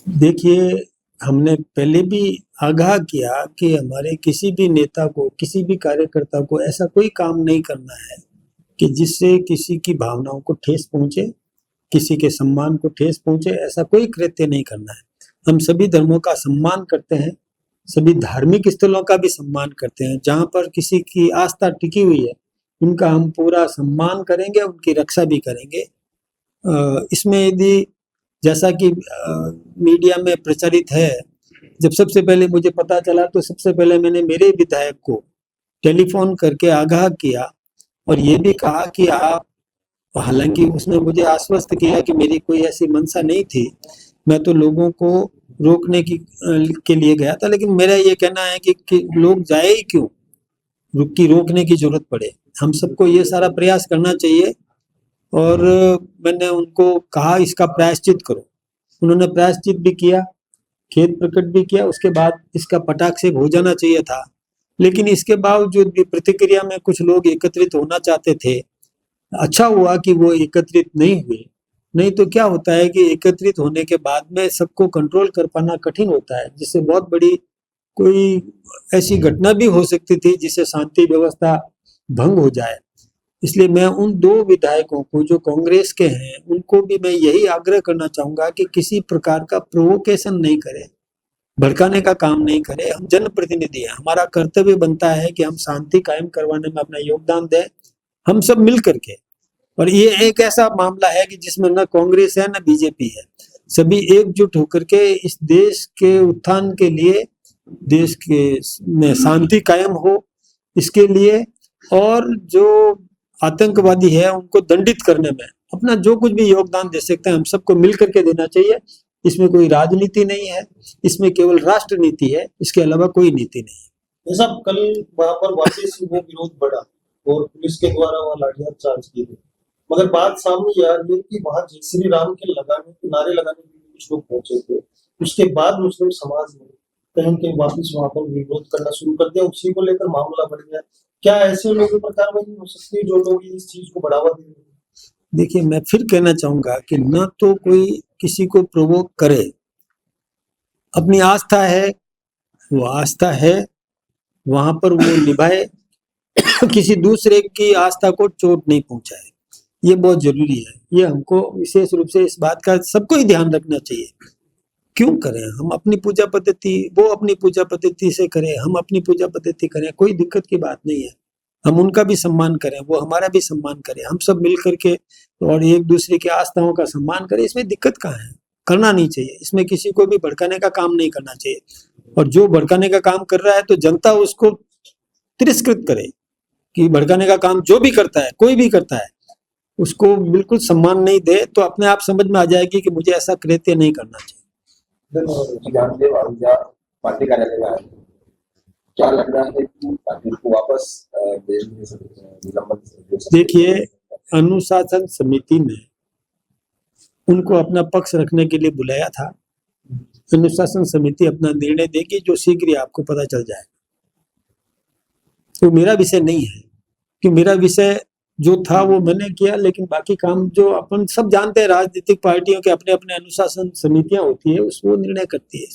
देखिए, हमने पहले भी आगाह किया कि हमारे किसी भी नेता को, किसी भी कार्यकर्ता को ऐसा कोई काम नहीं करना है कि जिससे किसी की भावनाओं को ठेस पहुँचे, किसी के सम्मान को ठेस पहुँचे, ऐसा कोई कृत्य नहीं करना है। हम सभी धर्मों का सम्मान करते हैं, सभी धार्मिक स्थलों का भी सम्मान करते हैं। जहाँ पर किसी की आस्था टिकी हुई है, उनका हम पूरा सम्मान करेंगे, उनकी रक्षा भी करेंगे। इसमें यदि जैसा कि मीडिया में प्रचारित है, जब सबसे पहले मुझे पता चला तो सबसे पहले मैंने मेरे विधायक को टेलीफोन करके आगाह किया और ये भी कहा कि आप, हालांकि उसने मुझे आश्वस्त किया कि मेरी कोई ऐसी मंशा नहीं थी, मैं तो लोगों को रोकने के लिए गया था, लेकिन मेरा ये कहना है कि लोग जाए ही क्यों, रोकने की जरूरत पड़े। हम सबको ये सारा प्रयास करना चाहिए और मैंने उनको कहा इसका प्रायश्चित करो। उन्होंने प्रायश्चित भी किया, खेद प्रकट भी किया, उसके बाद इसका पटाख से हो जाना चाहिए था। लेकिन इसके बावजूद भी प्रतिक्रिया में कुछ लोग एकत्रित होना चाहते थे। अच्छा हुआ कि वो एकत्रित नहीं हुए, नहीं तो क्या होता है कि एकत्रित होने के बाद में सबको कंट्रोल कर पाना कठिन होता है, जिससे बहुत बड़ी कोई ऐसी घटना भी हो सकती थी जिससे शांति व्यवस्था भंग हो जाए। इसलिए मैं उन दो विधायकों को जो कांग्रेस के हैं, उनको भी मैं यही आग्रह करना चाहूंगा कि किसी प्रकार का प्रोवोकेशन नहीं करें, भड़काने का काम नहीं करें। हम जनप्रतिनिधि हैं, हमारा कर्तव्य बनता है कि हम शांति कायम करवाने में अपना योगदान दें, हम सब मिल करके। और ये एक ऐसा मामला है कि जिसमें न कांग्रेस है न बीजेपी है, सभी एकजुट होकर के इस देश के उत्थान के लिए, देश के में शांति कायम हो इसके लिए, और जो आतंकवादी है उनको दंडित करने में अपना जो कुछ भी योगदान दे सकते हैं, हम सबको मिल करके देना चाहिए। इसमें कोई राजनीति नहीं है, इसमें केवल राष्ट्र नीति है, इसके अलावा कोई नीति नहीं है। जैसा कल वहां पर वापस वो विरोध बढ़ा और पुलिस के द्वारा वहां लाठियां चार्ज की गई, मगर बात सामने ये आ रही है कि वहां जय श्री राम के नारे लगाने के लिए कुछ लोग पहुंचे थे, उसके बाद मुस्लिम समाज ने कहीं कहीं वापस वहां पर विरोध करना शुरू कर दिया, उसी को लेकर मामला बढ़ गया। क्या ऐसे लोगों पर कार्रवाई हो सकती है जो लोग इस चीज को बढ़ावा दे रहे हैं? देखिए, मैं फिर कहना चाहूंगा कि न तो कोई किसी को प्रोवोक करे, अपनी आस्था है, वो आस्था है, वहां पर वो निभाए, किसी दूसरे की आस्था को चोट नहीं पहुंचाए, ये बहुत जरूरी है। ये हमको विशेष रूप से इस बात का सबको ही ध्यान रखना चाहिए। क्यों करें, हम अपनी पूजा पद्धति, वो अपनी पूजा पद्धति से करें, हम अपनी पूजा पद्धति करें, कोई दिक्कत की बात नहीं है। हम उनका भी सम्मान करें, वो हमारा भी सम्मान करें, हम सब मिल करके और एक दूसरे की आस्थाओं का सम्मान करें। इसमें दिक्कत कहाँ है, करना नहीं चाहिए। इसमें किसी को भी भड़काने का काम नहीं करना चाहिए, और जो भड़काने का काम कर रहा है तो जनता उसको तिरस्कृत करे कि भड़काने का काम जो भी करता है, कोई भी करता है, उसको बिल्कुल सम्मान नहीं दे, तो अपने आप समझ में आ जाएगी कि मुझे ऐसा कृत्य नहीं करना चाहिए। पार्टी कार्यालय में आए, क्या लग रहा है कि पार्टी को वापस देखिए, अनुशासन समिति ने उनको अपना पक्ष रखने के लिए बुलाया था। अनुशासन समिति अपना निर्णय देगी, जो शीघ्र ही आपको पता चल जाएगा। तो मेरा विषय नहीं है, कि मेरा विषय जो था वो मैंने किया, लेकिन बाकी काम जो अपन सब जानते हैं, राजनीतिक पार्टियों के अपने अपने अनुशासन समितियां होती है, उस वो निर्णय करती है।